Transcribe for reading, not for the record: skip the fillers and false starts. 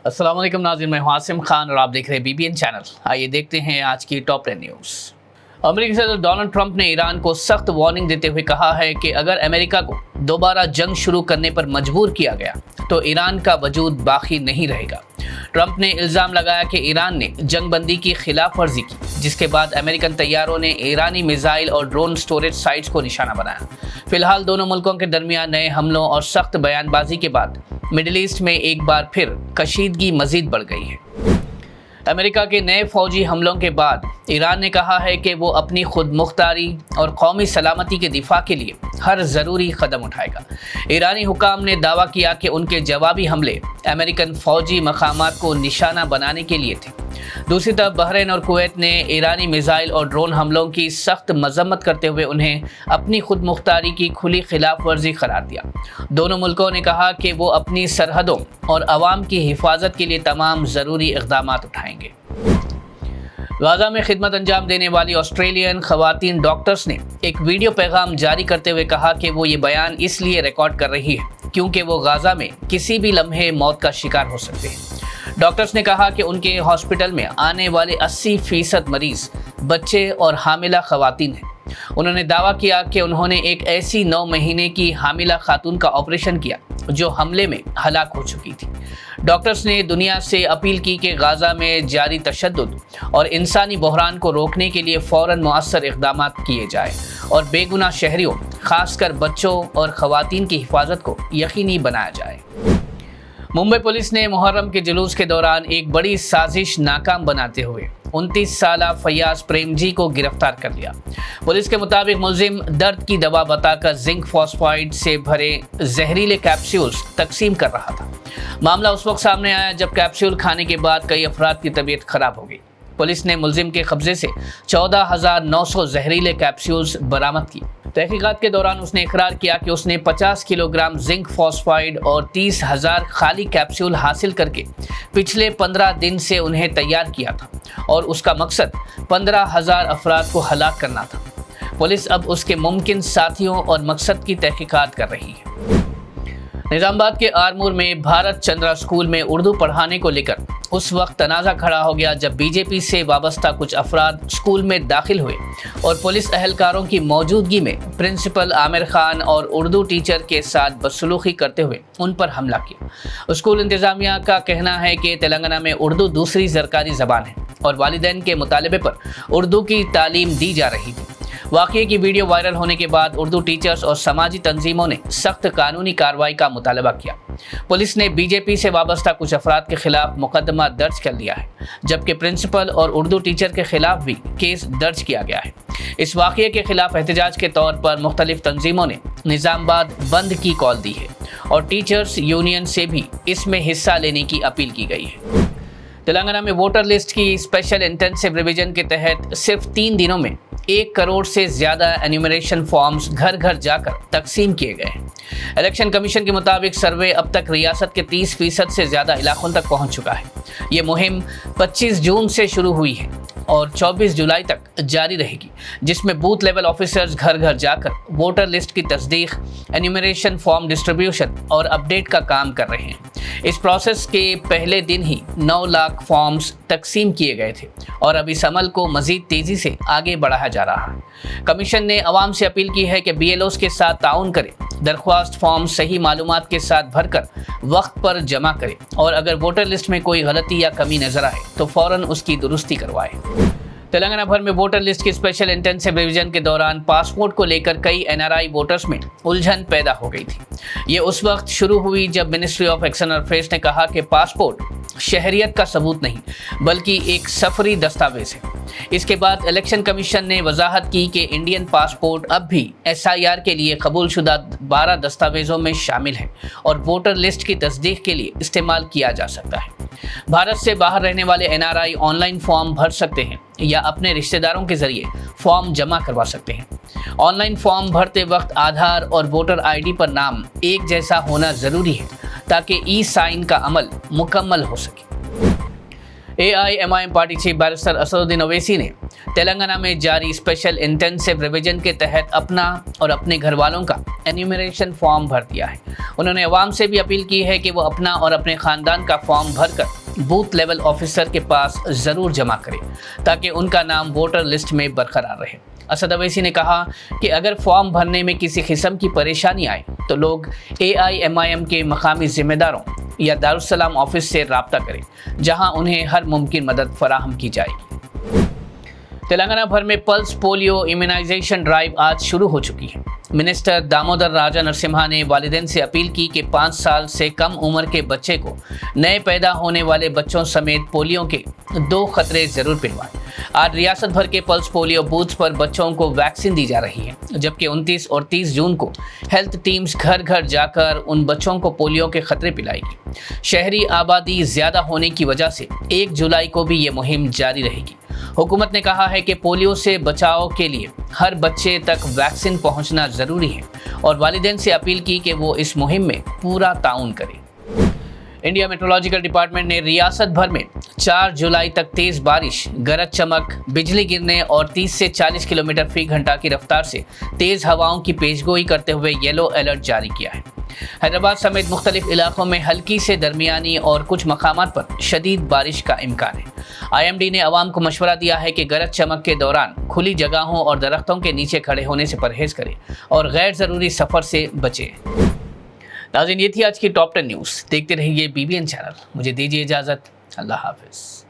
अस्सलाम वालेकुम नाज़रीन, मैं हूं आसिम खान और आप देख रहे हैं BBN चैनल। आइए देखते हैं आज की टॉप 10 न्यूज़। अमेरिकी सदर डोनाल्ड ट्रंप ने ईरान को सख्त वार्निंग देते हुए कहा है कि अगर अमेरिका को दोबारा जंग शुरू करने पर मजबूर किया गया तो ईरान का वजूद बाकी नहीं रहेगा। ट्रंप ने इल्ज़ाम लगाया कि ईरान ने जंग बंदी की खिलाफ वर्जी की, जिसके बाद अमेरिकन तैयारों ने ईरानी मिसाइल और ड्रोन स्टोरेज साइट्स को निशाना बनाया। फिलहाल दोनों मुल्कों के दरमियान नए हमलों और सख्त बयानबाजी के बाद मिडिल ईस्ट में एक बार फिर कशीदगी मजीद बढ़ गई है। अमेरिका के नए फौजी हमलों के बाद ईरान ने कहा है कि वो अपनी खुद मुख्तारी और कौमी सलामती के दिफा के लिए हर ज़रूरी कदम उठाएगा। ईरानी हुकाम ने दावा किया कि उनके जवाबी हमले अमेरिकन फौजी मकामात को निशाना बनाने के लिए थे। दूसरी तरफ बहरीन और कुवैत ने ईरानी मिसाइल और ड्रोन हमलों की सख्त मजम्मत करते हुए उन्हें अपनी खुद मुख्तारी की खुली खिलाफ वर्जी करार दिया। दोनों मुल्कों ने कहा कि वो अपनी सरहदों और अवाम की हिफाजत के लिए तमाम ज़रूरी इक़दाम उठाएंगे। गाज़ा में खिदमत अंजाम देने वाली ऑस्ट्रेलियन ख़वातीन डॉक्टर्स ने एक वीडियो पैगाम जारी करते हुए कहा कि वो ये बयान इसलिए रिकॉर्ड कर रही है क्योंकि वो गाज़ा में किसी भी लम्हे मौत का शिकार हो सकते हैं। डॉक्टर्स ने कहा कि उनके हॉस्पिटल में आने वाले 80% मरीज बच्चे और हामिला ख़वातीन हैं। उन्होंने दावा किया कि उन्होंने एक ऐसी 9 महीने की हामिला खातून का ऑपरेशन किया जो हमले में हलाक हो चुकी थी। डॉक्टर्स ने दुनिया से अपील की कि गाज़ा में जारी तशद्दुद और इंसानी बहरान को रोकने के लिए फ़ौरन मुअस्सर इक़दाम किए जाए और बेगुनाह शहरियों, खासकर बच्चों और ख़वातीन की हिफाजत को यकीनी बनाया जाए। मुंबई पुलिस ने मुहर्रम के जुलूस के दौरान एक बड़ी साजिश नाकाम बनाते हुए 29 साला फैयाज प्रेमजी को गिरफ्तार कर लिया। पुलिस के मुताबिक मुलजिम दर्द की दवा बताकर जिंक फॉस्फाइड से भरे जहरीले कैप्सूल्स तकसीम कर रहा था। मामला उस वक्त सामने आया जब कैप्सूल खाने के बाद कई अफराद की तबीयत खराब हो गई। पुलिस ने मुलजिम के कब्जे से 14,900 जहरीले कैप्सूल्स बरामद की। तहकीकात के दौरान उसने इकरार किया कि उसने 50 किलोग्राम जिंक फॉस्फाइड और 30,000 खाली कैप्सूल हासिल करके पिछले 15 दिन से उन्हें तैयार किया था और उसका मकसद 15,000 अफराद को हलाक करना था। पुलिस अब उसके मुमकिन साथियों और मकसद की तहकीकात कर रही है। निजामाबाद के आरमूर में भारत चंद्रा स्कूल में उर्दू पढ़ाने को लेकर उस वक्त तनाज़ा खड़ा हो गया जब बीजेपी से वाबस्ता कुछ अफराद स्कूल में दाखिल हुए और पुलिस अहलकारों की मौजूदगी में प्रिंसिपल आमिर खान और उर्दू टीचर के साथ बदसलूकी करते हुए उन पर हमला किया। स्कूल इंतज़ामिया का कहना है कि तेलंगाना में उर्दू दूसरी सरकारी ज़बान है और वालिदैन के मुतालबे पर उर्दू की तालीम दी जा रही थी। वाक़ये की वीडियो वायरल होने के बाद उर्दू टीचर्स और समाजी तंजीमों ने सख्त कानूनी कार्रवाई का मुतालबा किया। पुलिस ने बीजेपी से वाबस्ता कुछ अफराद के खिलाफ मुकदमा दर्ज कर लिया है, जबकि प्रिंसिपल और उर्दू टीचर के खिलाफ भी केस दर्ज किया गया है। इस वाक़ये के खिलाफ एहतजाज के तौर पर मुख्तलिफ तंजीमों ने निज़ामाबाद बंद की कॉल दी है और टीचर्स यूनियन से भी इसमें हिस्सा लेने की अपील की गई है। तेलंगाना में वोटर लिस्ट की स्पेशल इंटेंसिव रिवीजन के तहत सिर्फ 3 दिनों में 1 करोड़ से ज़्यादा एन्यूमरेशन फॉर्म्स घर घर जाकर तकसीम किए गए हैं। इलेक्शन कमीशन के मुताबिक सर्वे अब तक रियासत के 30% से ज़्यादा इलाकों तक पहुंच चुका है। ये मुहिम 25 जून से शुरू हुई है और 24 जुलाई तक जारी रहेगी, जिसमें बूथ लेवल ऑफिसर्स घर घर जाकर वोटर लिस्ट की तस्दीक, एन्यूमरेशन फॉर्म डिस्ट्रीब्यूशन और अपडेट का काम कर रहे हैं। इस प्रोसेस के पहले दिन ही 9 लाख फॉर्म्स तकसीम किए गए थे और अब इस अमल को मज़ीद तेज़ी से आगे बढ़ाया जा रहा है। कमीशन ने अवाम से अपील की है कि BLOs के साथ ताउन करें, दरख्वास्त फॉर्म सही मालूमात के साथ भरकर वक्त पर जमा करें और अगर वोटर लिस्ट में कोई गलती या कमी नज़र आए तो फ़ौरन उसकी दुरुस्ती करवाएं। तेलंगाना भर में वोटर लिस्ट की स्पेशल इंटेंसिव रिवीजन के दौरान पासपोर्ट को लेकर कई NRI वोटर्स में उलझन पैदा हो गई थी। ये उस वक्त शुरू हुई जब मिनिस्ट्री ऑफ एक्सटर्नल अफेयर्स ने कहा कि पासपोर्ट शहरियत का सबूत नहीं बल्कि एक सफरी दस्तावेज है। इसके बाद इलेक्शन कमीशन ने वजाहत की कि इंडियन पासपोर्ट अब भी SIR के लिए कबूलशुदा 12 दस्तावेज़ों में शामिल है और वोटर लिस्ट की तस्दीक के लिए इस्तेमाल किया जा सकता है। भारत से बाहर रहने वाले NRI ऑनलाइन फॉर्म भर सकते हैं या अपने रिश्तेदारों के जरिए फॉर्म जमा करवा सकते हैं। ऑनलाइन फॉर्म भरते वक्त आधार और वोटर ID पर नाम एक जैसा होना ज़रूरी है ताकि ई साइन का अमल मुकम्मल हो सके। AIMIM party chief barrister Asaduddin Owaisi ने तेलंगाना में जारी स्पेशल इंटेंसिव रिवीजन के तहत अपना और अपने घर वालों का एन्यूमरेशन फॉर्म भर दिया है। उन्होंने अवाम से भी अपील की है कि वो अपना और अपने खानदान का फॉर्म भरकर बूथ लेवल ऑफिसर के पास ज़रूर जमा करें ताकि उनका नाम वोटर लिस्ट में बरकरार रहे। असद ओवैसी ने कहा कि अगर फॉर्म भरने में किसी किस्म की परेशानी आए तो लोग AIMIM के मकामी जिम्मेदारों या दारुस्सलाम ऑफिस से राब्ता करें, जहां उन्हें हर मुमकिन मदद फराहम की जाएगी। तेलंगाना भर में पल्स पोलियो इम्यूनाइजेशन ड्राइव आज शुरू हो चुकी है। मिनिस्टर दामोदर राजा नरसिम्हा ने वालिदैन से अपील की कि 5 साल से कम उम्र के बच्चे को नए पैदा होने वाले बच्चों समेत पोलियो के 2 खतरे जरूर पिलवाएं। आज रियासत भर के पल्स पोलियो बूथ पर बच्चों को वैक्सीन दी जा रही है, जबकि 29 और 30 जून को हेल्थ टीम्स घर घर जाकर उन बच्चों को पोलियो के खतरे पिलाएगी। शहरी आबादी ज्यादा होने की वजह से 1 जुलाई को भी ये मुहिम जारी रहेगी। हुकूमत ने कहा है कि पोलियो से बचाव के लिए हर बच्चे तक वैक्सीन पहुंचना जरूरी है और वालिदैन से अपील की कि वो इस मुहिम में पूरा ताउन करें। इंडिया मेट्रोलॉजिकल डिपार्टमेंट ने रियासत भर में 4 जुलाई तक तेज बारिश, गरज चमक, बिजली गिरने और 30 से 40 किलोमीटर फी घंटा की रफ्तार से तेज हवाओं की पेशगोई करते हुए येलो अलर्ट जारी किया है। हैदराबाद समेत मुख्तलिफ इलाकों में हल्की से दरमियानी और कुछ मकामात पर शदीद बारिश का इम्कान है। IMD ने अवाम को मशवरा दिया है कि गरज चमक के दौरान खुली जगहों और दरख्तों के नीचे खड़े होने से परहेज करें और गैर ज़रूरी सफ़र से बचें। नाज़रीन, ये थी आज की टॉप 10 न्यूज़। देखते रहिए BBN चैनल। मुझे दीजिए इजाज़त। अल्लाह हाफिज़।